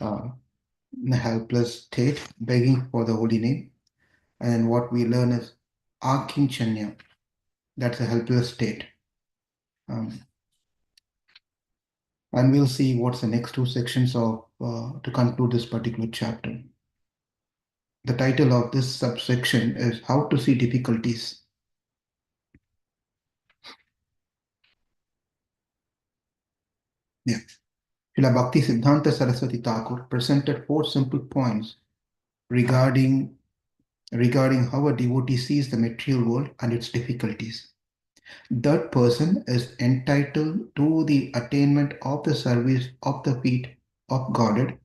in a helpless state, begging for the holy name. And what we learn is Akinchanya, that's a helpless state. Um, and we'll see what's the next two sections of to conclude this particular chapter. The title of this subsection is How to See Difficulties. Yeah. Srila Bhakti Siddhanta Saraswati Thakur presented four simple points regarding how a devotee sees the material world and its difficulties. That person is entitled to the attainment of the service of the feet of Godhead,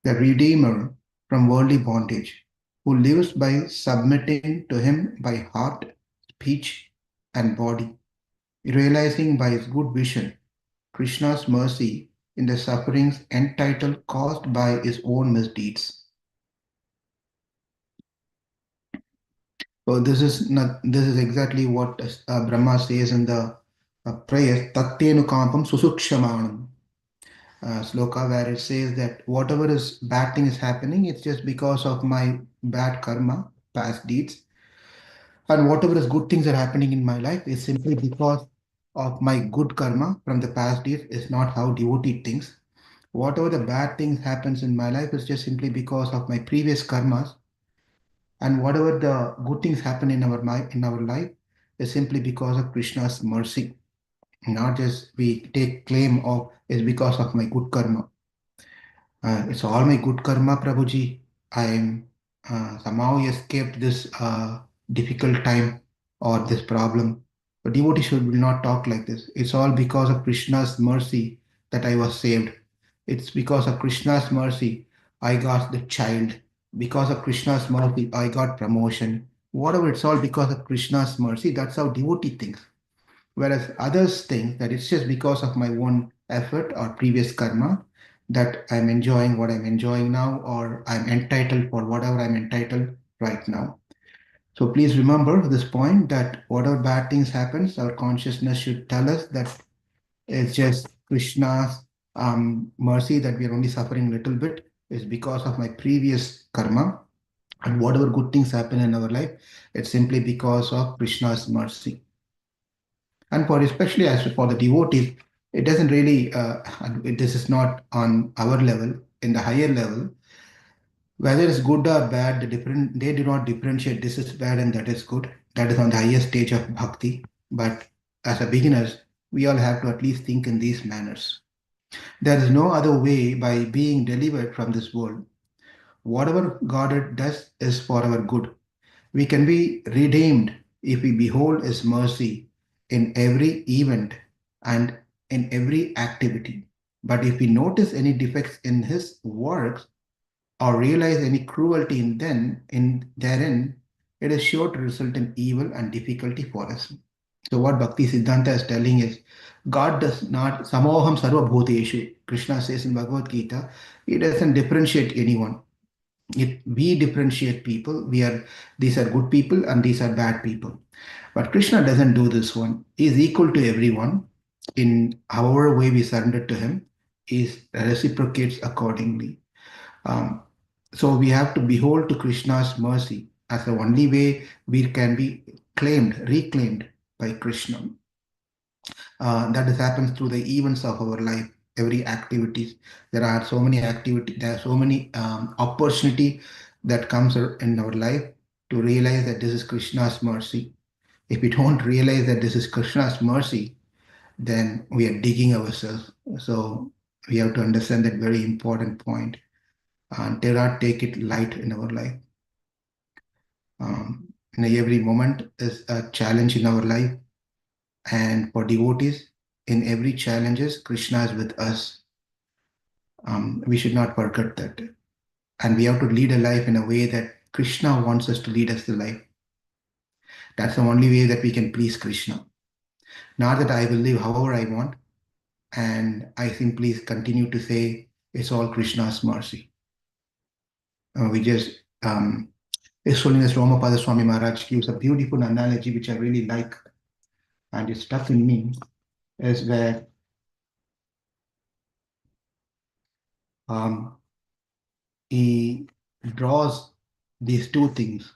the Redeemer from worldly bondage, who lives by submitting to Him by heart, speech, and body, realizing by his good vision Krishna's mercy in the sufferings entitled caused by his own misdeeds. So this is exactly what Brahma says in the prayer Tattenu Kampam Susukshamanam sloka, where it says that whatever is bad thing is happening, it's just because of my bad karma, past deeds, and whatever is good things are happening in my life is simply because of my good karma from the past deeds. Is not how devotee thinks. Whatever the bad things happens in my life is just simply because of my previous karmas, and whatever the good things happen in our life is simply because of Krishna's mercy. Not just we take claim of is because of my good karma. It's all my good karma, Prabhuji. I am somehow escaped this difficult time or this problem. But devotee should will not talk like this. It's all because of Krishna's mercy that I was saved. It's because of Krishna's mercy I got the child. Because of Krishna's mercy I got promotion. Whatever, it's all because of Krishna's mercy. That's how devotee thinks. Whereas others think that it's just because of my own effort or previous karma that I'm enjoying what I'm enjoying now, or I'm entitled for whatever I'm entitled right now. So please remember this point that whatever bad things happens, our consciousness should tell us that it's just Krishna's mercy that we are only suffering a little bit is because of my previous karma. And whatever good things happen in our life, it's simply because of Krishna's mercy. And for especially as for the devotees, it doesn't really, this is not on our level, in the higher level, whether it's good or bad, they do not differentiate this is bad and that is good. That is on the highest stage of bhakti. But as a beginners, we all have to at least think in these manners. There is no other way by being delivered from this world. Whatever God does is for our good. We can be redeemed if we behold His mercy in every event and in every activity. But if we notice any defects in His works or realize any cruelty in therein, it is sure to result in evil and difficulty for us. So what Bhakti Siddhanta is telling is God does not samoham sarva bhuteshu. Krishna says in Bhagavad Gita, He doesn't differentiate anyone. We differentiate people. These are good people and these are bad people. But Krishna doesn't do this one. He is equal to everyone in however way we surrender to him. He reciprocates accordingly. Um, so we have to behold to Krishna's mercy as the only way we can be reclaimed by Krishna. That is happens through the events of our life, every activities. There are so many activity, there are so many opportunity that comes in our life to realize that this is Krishna's mercy. If we don't realize that this is Krishna's mercy, then we are digging ourselves. So we have to understand that very important point and do not take it light in our life. Every moment is a challenge in our life, and for devotees, in every challenges, Krishna is with us. We should not forget that. And we have to lead a life in a way that Krishna wants us to lead us the life. That's the only way that we can please Krishna. Not that I will live however I want, and I simply continue to say it's all Krishna's mercy. We just, His Holiness Romapada Swami Maharaj gives a beautiful analogy which I really like, and it's stuck in me, is where um, he draws these two things,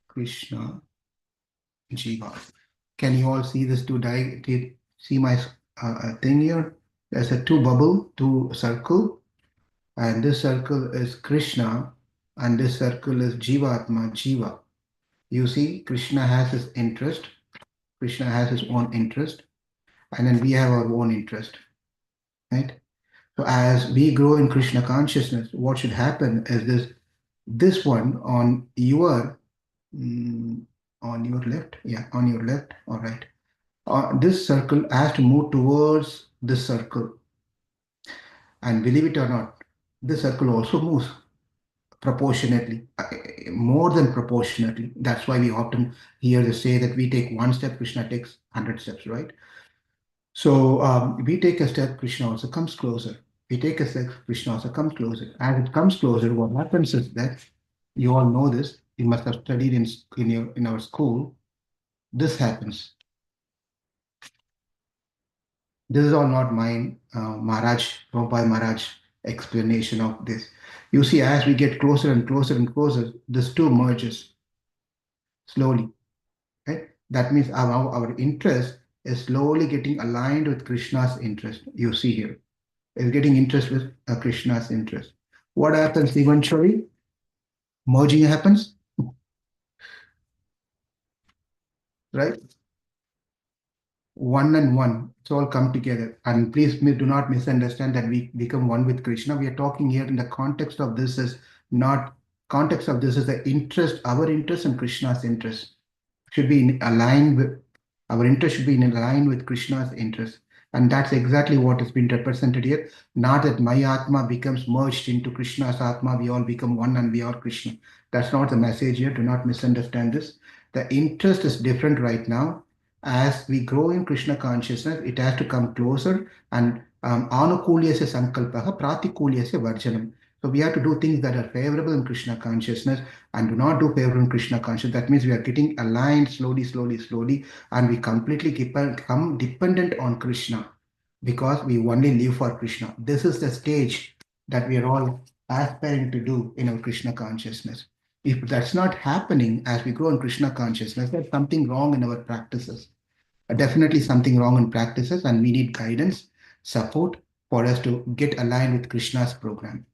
Krishna, Jiva. Can you all see this two see my thing here? There's a two bubble, two circle, and this circle is Krishna, and this circle is Jivatma, Jiva. You see, Krishna has his interest, Krishna has his own interest, and then we have our own interest, right? So as we grow in Krishna consciousness, what should happen is this one mm, on your left, yeah, on your left or right. This circle has to move towards this circle, and believe it or not, this circle also moves proportionately, more than proportionately. That's why we often hear the say that we take one step, Krishna takes 100 steps, right? So we take a step, Krishna also comes closer. We take a step, Krishna also comes closer. As it comes closer, what happens is that you all know this. You must have studied in our school. This happens. This is all not mine, Prabhupada Maharaj explanation of this. You see, as we get closer and closer and closer, this two merges slowly, right? That means our interest is slowly getting aligned with Krishna's interest. You see here, is getting interest with Krishna's interest. What happens eventually? Merging happens, right? One and one, it's all come together. And please do not misunderstand that we become one with Krishna. We are talking here in the context of this is not context of this is the interest, our interest and Krishna's interest should be aligned with our interest should be in line with Krishna's interest. And that's exactly what has been represented here. Not that my Atma becomes merged into Krishna's Atma, we all become one and we are Krishna. That's not the message here. Do not misunderstand this. The interest is different right now. As we grow in Krishna consciousness, it has to come closer and anukulyasya sankalpaha pratikulyasya varjanam. So we have to do things that are favorable in Krishna consciousness and do not do favorable in Krishna consciousness. That means we are getting aligned slowly, slowly, slowly, and we completely become dependent on Krishna because we only live for Krishna. This is the stage that we are all aspiring to do in our Krishna consciousness. If that's not happening as we grow in Krishna consciousness, there's something wrong in our practices. Definitely something wrong in practices, and we need guidance, support for us to get aligned with Krishna's program.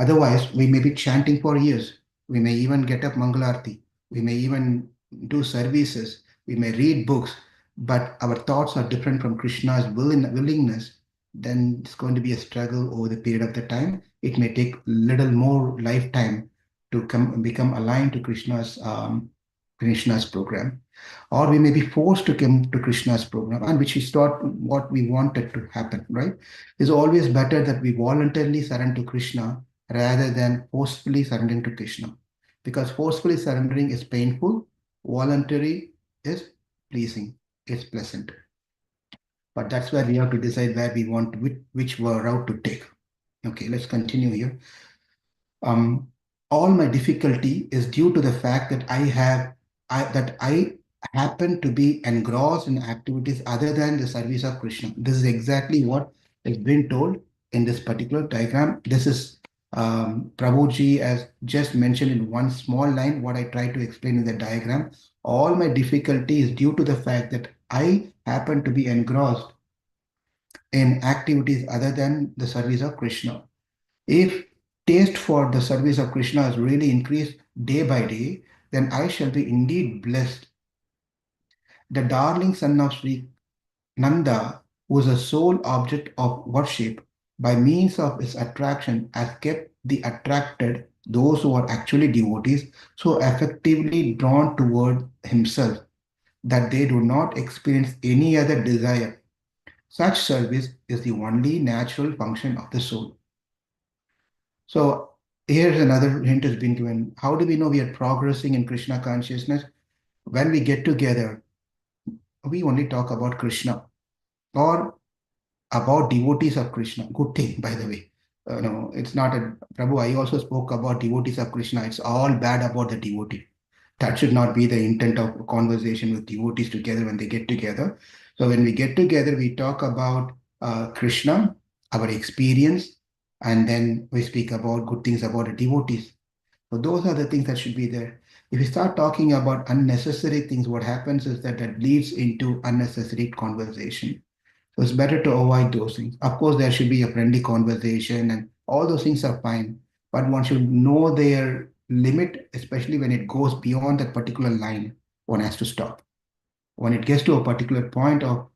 Otherwise, we may be chanting for years. We may even get up Mangalarti. We may even do services. We may read books, but our thoughts are different from Krishna's willingness. Then it's going to be a struggle over the period of the time. It may take little more lifetime to become aligned to Krishna's program, or we may be forced to come to Krishna's program, and which is not what we wanted to happen. Right? It's always better that we voluntarily surrender to Krishna rather than forcefully surrendering to Krishna. Because forcefully surrendering is painful, voluntary is pleasing, it's pleasant. But that's where we have to decide where we want, which route to take. Okay, let's continue here. Um, all my difficulty is due to the fact that I happen to be engrossed in activities other than the service of Krishna. This is exactly what is being told in this particular diagram. This is Prabhuji has just mentioned in one small line what I tried to explain in the diagram. All my difficulty is due to the fact that I happen to be engrossed in activities other than the service of Krishna. If taste for the service of Krishna has really increased day by day, then I shall be indeed blessed. The darling son of Sri Nanda, who is a sole object of worship, by means of his attraction, has kept the attracted, those who are actually devotees, so effectively drawn toward himself that they do not experience any other desire. Such service is the only natural function of the soul. So here's another hint has been given. How do we know we are progressing in Krishna consciousness? When we get together, we only talk about Krishna or about devotees of Krishna. Good thing, by the way. No, it's not a Prabhu. I also spoke about devotees of Krishna. It's all bad about the devotee. That should not be the intent of conversation with devotees together when they get together. So when we get together, we talk about Krishna, our experience, And then we speak about good things about the devotees. So those are the things that should be there. If you start talking about unnecessary things, what happens is that that leads into unnecessary conversation. So it's better to avoid those things. Of course, there should be a friendly conversation and all those things are fine. But one should know their limit, especially when it goes beyond that particular line, one has to stop. When it gets to a particular point of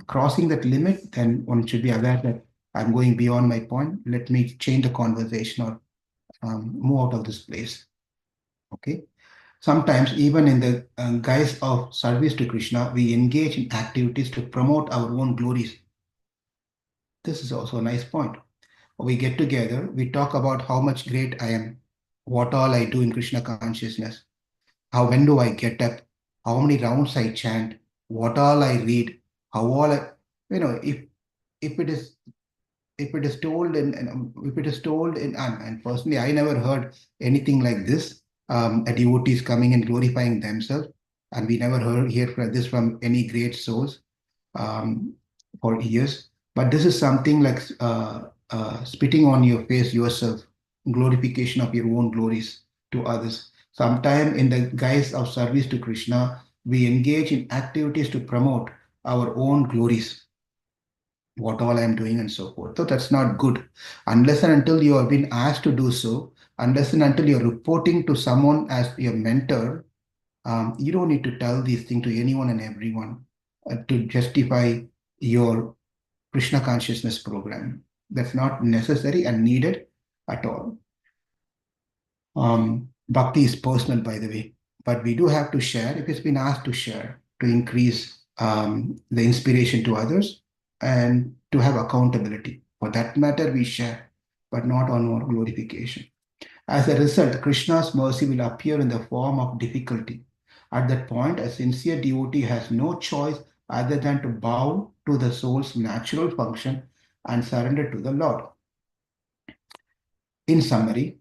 crossing that limit, then one should be aware that I'm going beyond my point. Let me change the conversation or move out of this place. Okay. Sometimes, even in the guise of service to Krishna, we engage in activities to promote our own glories. This is also a nice point. We get together, we talk about how much great I am, what all I do in Krishna consciousness, how when do I get up, how many rounds I chant, what all I read, how all I, if it is if it is told if it is told in and personally I never heard anything like this. A devotees coming and glorifying themselves, and we never hear this from any great souls um, for years. But this is something like spitting on your face yourself, glorification of your own glories to others. Sometime in the guise of service to Krishna, we engage in activities to promote our own glories, what all I'm doing and so forth. So that's not good. Unless and until you have been asked to do so, unless and until you're reporting to someone as your mentor, you don't need to tell these things to anyone and everyone to justify your Krishna consciousness program. That's not necessary and needed at all. Bhakti is personal, by the way, but we do have to share if it's been asked to share to increase the inspiration to others and to have accountability. For that matter, we share, but not on our glorification. As a result, Krishna's mercy will appear in the form of difficulty. At that point, a sincere devotee has no choice other than to bow to the soul's natural function and surrender to the Lord. In summary,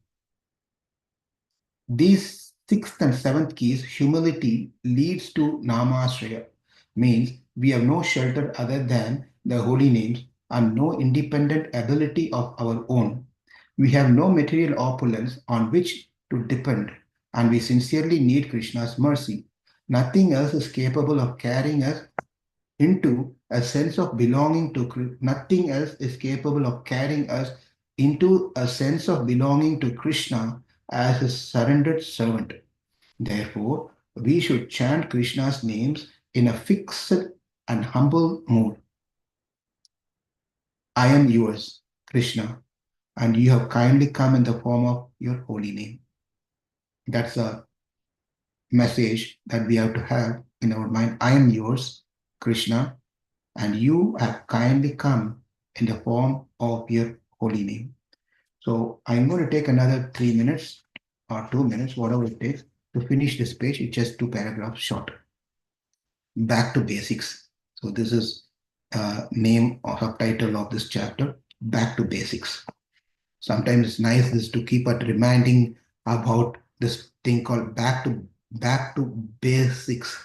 these sixth and seventh keys, humility leads to namashraya, means we have no shelter other than the holy names and no independent ability of our own. We have no material opulence on which to depend, and we sincerely need Krishna's mercy. Nothing else is capable of carrying us into a sense of belonging to nothing else is capable of carrying us into a sense of belonging to Krishna as his surrendered servant. Therefore, we should chant Krishna's names in a fixed and humble mood. I am yours, Krishna, and you have kindly come in the form of your holy name. That's a message that we have to have in our mind. I am yours, Krishna, and you have kindly come in the form of your holy name. So I'm going to take another 3 minutes or 2 minutes, whatever it takes, to finish this page. It's just two paragraphs short. Back to basics. So this is name or subtitle of this chapter, Back to Basics. Sometimes it's nice is to keep at reminding about this thing called back to basics.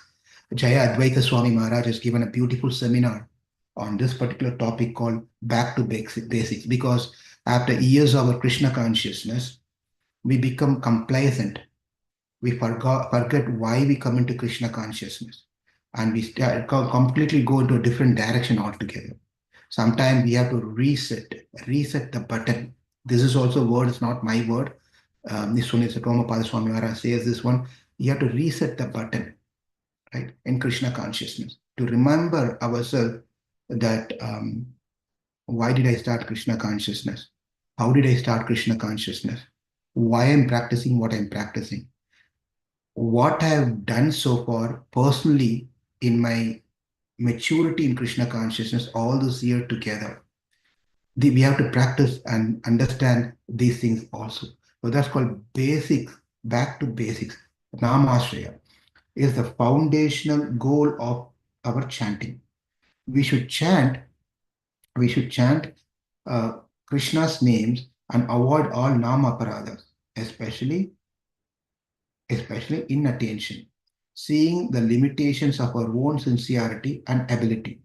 Jaya Advaita Swami Maharaj has given a beautiful seminar on this particular topic called back to basics, because after years of our Krishna consciousness, we become complacent. We forget why we come into Krishna consciousness, and we completely go into a different direction altogether. Sometimes we have to reset the button. This is also a word, it's not my word. This one is Ramapada Swami Maharaj says this one. You have to reset the button, right, in Krishna consciousness to remember ourselves that why did I start Krishna consciousness? How did I start Krishna consciousness? Why I'm practicing what I'm practicing? What I have done so far personally in my maturity in Krishna consciousness all this year together. We have to practice and understand these things also. So that's called basics, back to basics. Namashraya is the foundational goal of our chanting. We should chant, we should chant Krishna's names and avoid all namaparadas, especially inattention, seeing the limitations of our own sincerity and ability.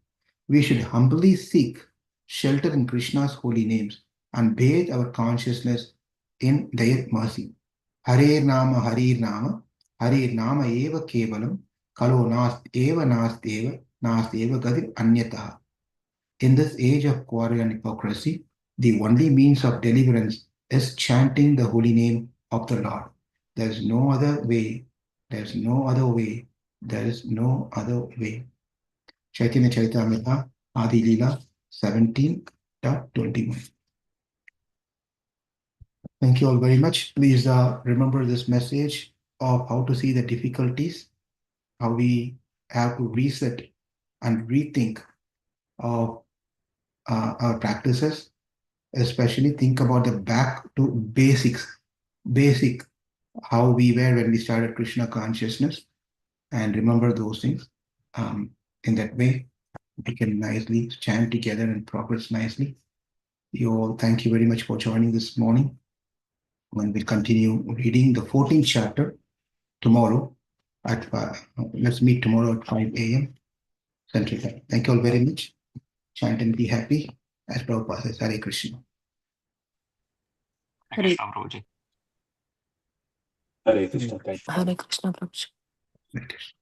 We should humbly seek shelter in Krishna's holy names and bathe our consciousness in their mercy. Hare Nama, Hare Nama, Hare Nama eva kevalam, kalo nasteva gadir anyataha. In this age of quarrel and hypocrisy, the only means of deliverance is chanting the holy name of the Lord. There is no other way. There is no other way. There is no other way. Chaitanya Charitamrita, Adi Leela, 17.21. Thank you all very much. Please remember this message of how to see the difficulties, how we have to reset and rethink of our practices, especially think about the back to basic how we were when we started Krishna consciousness, and remember those things. In that way, we can nicely chant together and progress nicely. You all, thank you very much for joining this morning. When we continue reading the 14th chapter tomorrow at let's meet tomorrow at 5 a.m. Central Time. Thank you all very much. Chant and be happy. As Prabhupada says, Hare Krishna. Hare Krishna, Prabhuji. Hare Krishna. Hare Krishna, Prabhuji. Hare Krishna.